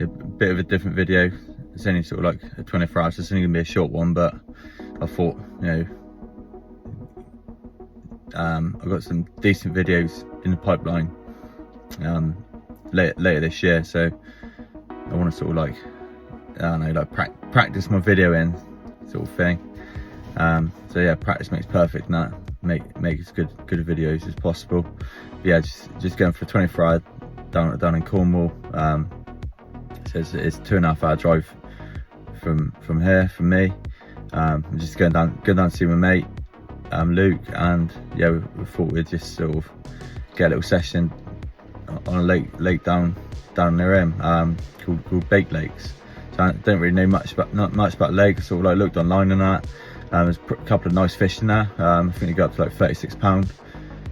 a bit of a different video. It's only sort of like a 24 hours, it's only gonna be a short one, but I thought, you know, I've got some decent videos in the pipeline later this year, so I want to sort of like, I don't know, like practice my video in sort of thing. So yeah, practice makes perfect, and that make as good videos as possible. But yeah, just going for a 24 hour down in Cornwall. So it's a 2.5 hour drive from here, from me. I'm just going down to see my mate Luke, and yeah, we thought we'd just sort of get a little session on a lake down near him, called Bake Lakes. So I don't really know not much about the lake. I sort of like looked online and that. There's a couple of nice fish in there. I think they go up to like £36.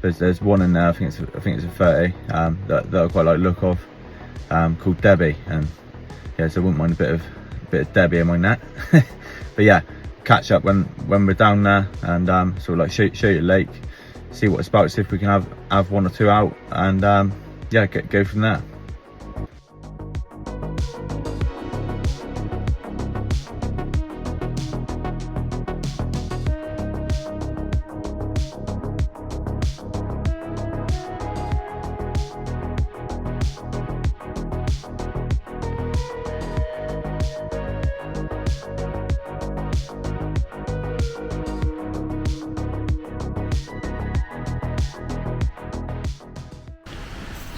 There's one in there, I think it's a 30, that I quite like the look of, called Debbie, and yeah, so I wouldn't mind a bit of Debbie in my net. But yeah, catch up when we're down there, and sort of like show you the lake, see what it's about, see if we can have one or two out, and yeah, go from there.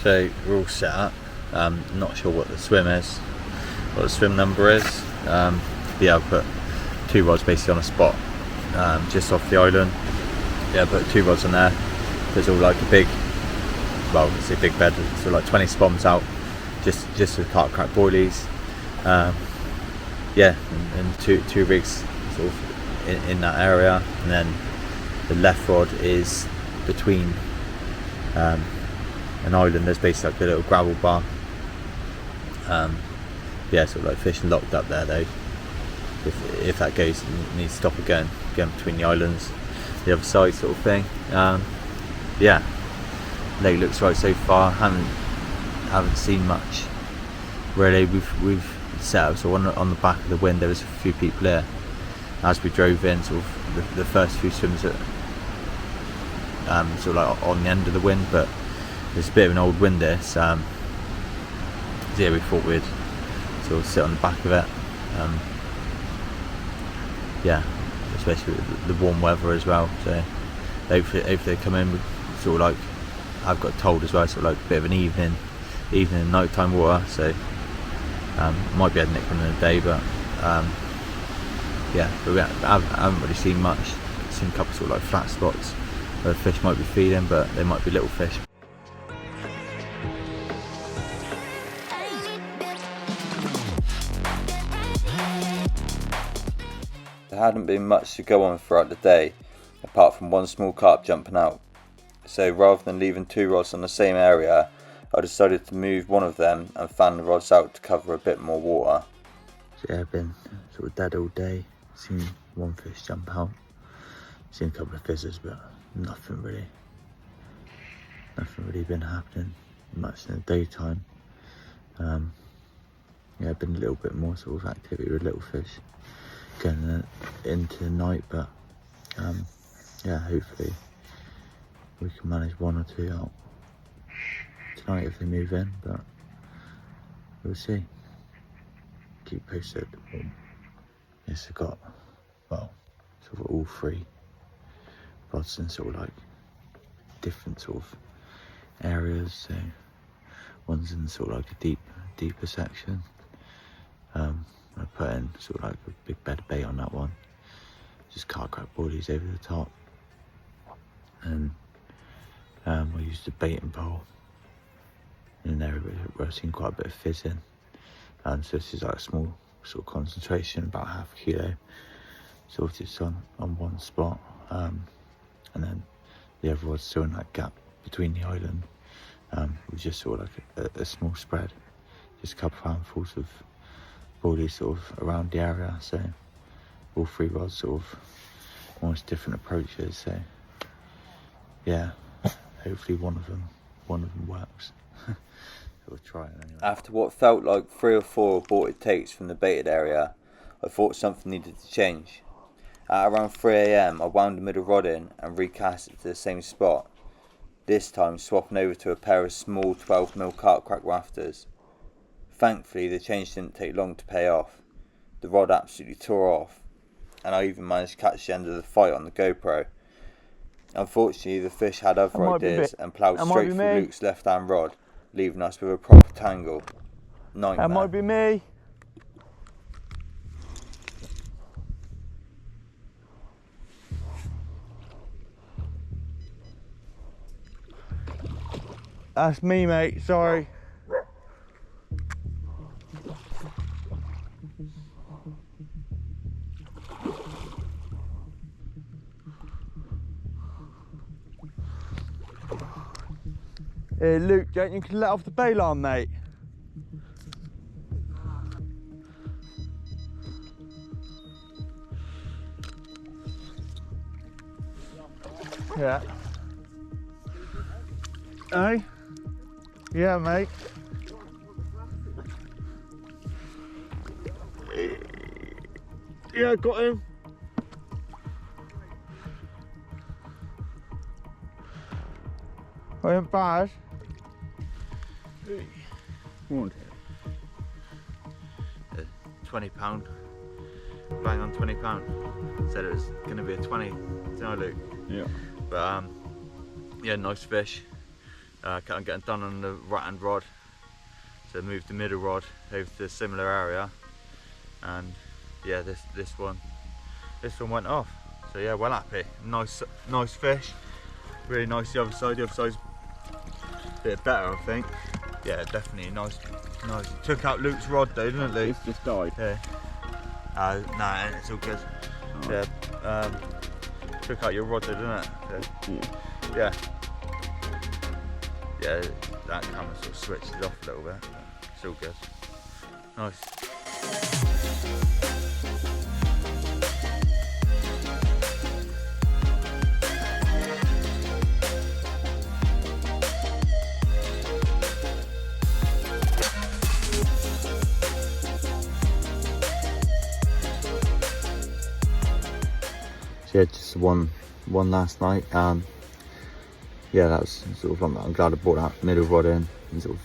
So we're all set up. Not sure what the swim is, what the swim number is. Yeah, I've put 2 rods basically on a spot just off the island. Yeah, I put 2 rods on there. There's all like a big, well, it's a big bed, so like 20 spoms out, just with carp crack boilies. Yeah, and two rigs sort of in that area, and then the left rod is between an island. There's basically like a little gravel bar. Yeah, sort of like fishing locked up there though. If that goes, you need to stop it going between the islands, the other side sort of thing. Yeah, lake looks right so far. Haven't seen much really. We've set up so on the back of the wind. There was a few people there as we drove in. Sort of the first few swims at sort of like on the end of the wind, but there's a bit of an old wind there, so yeah, we thought we'd sort of sit on the back of it. Yeah, especially with the warm weather as well. So hopefully they come in with sort of like, I've got told as well, sort of like a bit of an evening and nighttime water. So might be able to nick one in a day, but yeah, but we haven't really seen much. Seen a couple sort of like flat spots where the fish might be feeding, but they might be little fish. There hadn't been much to go on throughout the day, apart from one small carp jumping out. So rather than leaving 2 rods on the same area, I decided to move one of them and fan the rods out to cover a bit more water. So yeah, I've been sort of dead all day. Seen one fish jump out. Seen a couple of fizzers, but nothing really been happening much in the daytime. Yeah, been a little bit more sort of activity with little fish going into the night, but yeah, hopefully we can manage 1 or 2 out tonight if they move in, but we'll see. Keep posted. Yes, I've got, well, sort of all 3 rods in sort of like different sort of areas. So one's in sort of like a deeper section. I put in sort of like a big bed of bait on that one, just carp crack boilies over the top, and I used a baiting pole in there where I've seen quite a bit of fizzing. So this is like a small sort of concentration, about ½ a kilo, sort of just on one spot, and then the other rod's still in that gap between the island, with just sort of like a small spread, just a couple of handfuls of boilies sort of around the area. So all 3 rods sort of almost different approaches. So yeah, hopefully one of them works. we'll try it anyway. After what felt like 3 or 4 aborted takes from the baited area, I thought something needed to change. At around 3 AM, I wound the middle rod in and recast it to the same spot, this time swapping over to a pair of small 12mm carp crack rafters. Thankfully, the change didn't take long to pay off. The rod absolutely tore off, and I even managed to catch the end of the fight on the GoPro. Unfortunately, the fish had other ideas and ploughed straight through Luke's left-hand rod, leaving us with a proper tangle. Nightmare. That might be me. That's me, mate, sorry. Hey, Luke, don't you can let off the bail arm, mate? Yeah. Hey? Yeah, mate. Yeah, got him. I ain't bad. £20. Bang on £20. Said it was going to be a 20. Didn't I, Luke? Yeah. But yeah, nice fish. I'm getting done on the right hand rod, so moved the middle rod over to a similar area, and yeah, this one went off. So yeah, well happy. Nice fish. Really nice the other side. The other side's a bit better, I think. Yeah, definitely nice. Took out Luke's rod though, didn't it, Luke? It's just died. Yeah. Nah, it's all good. Oh. Yeah. Took out your rod though, didn't it? Yeah. Yeah, that camera sort of switches off a little bit, but it's all good. Nice. So yeah, just one last night. Yeah, that was sort of, I'm glad I brought that middle rod in and sort of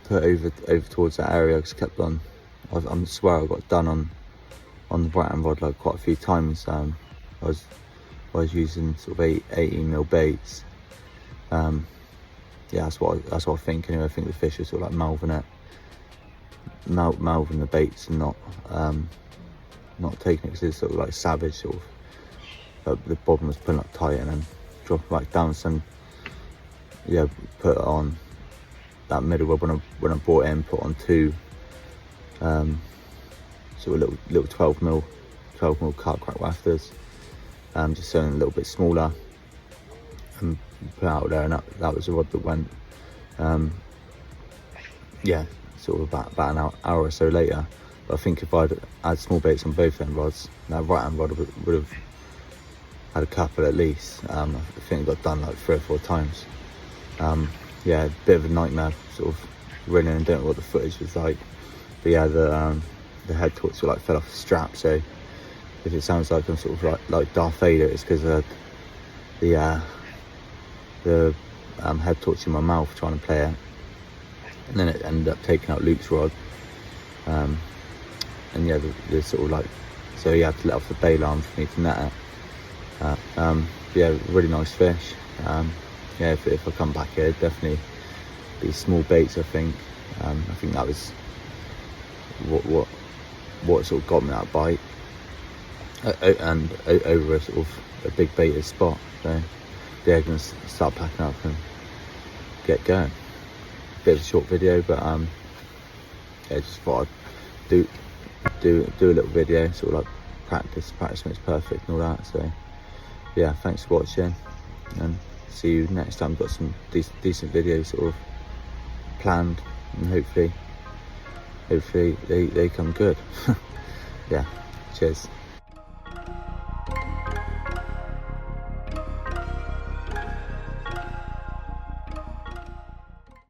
put over towards that area, because I kept on, I swear I got done on the right hand rod like quite a few times. I was using sort of 18mm baits. Yeah, that's what I think anyway. I think the fish are sort of like mouthing the baits and not taking it, because it's sort of like savage sort of. The bottom was pulling up tight and then dropping back down. So yeah, put it on that middle rod when I brought it in, put on 2 sort of little 12mm carp crack rafters, just something a little bit smaller, and put it out there, and that was the rod that went. Yeah, sort of about an hour or so later. But I think if I'd had small baits on both end rods, that right hand rod would have had a couple at least. I think it got done like 3 or 4 times. Yeah, a bit of a nightmare sort of running, and don't know what the footage was like. But yeah, the head torch sort of like fell off the strap, so if it sounds like I'm sort of like Darth Vader, it's because the head torch in my mouth trying to play it, and then it ended up taking out Luke's rod. And yeah, the sort of like, so you have to let off the bail arm for me to net it. Yeah, really nice fish. Yeah, if I come back here, definitely be small baits. I think that was what sort of got me that bite, and over a sort of a big baited spot. So yeah, I'm gonna start packing up and get going. Bit of a short video, but yeah, just thought I'd do a little video, sort of like practice makes perfect and all that. So yeah, thanks for watching, and see you next time. Got some decent videos sort of planned, and hopefully they come good. Yeah, cheers.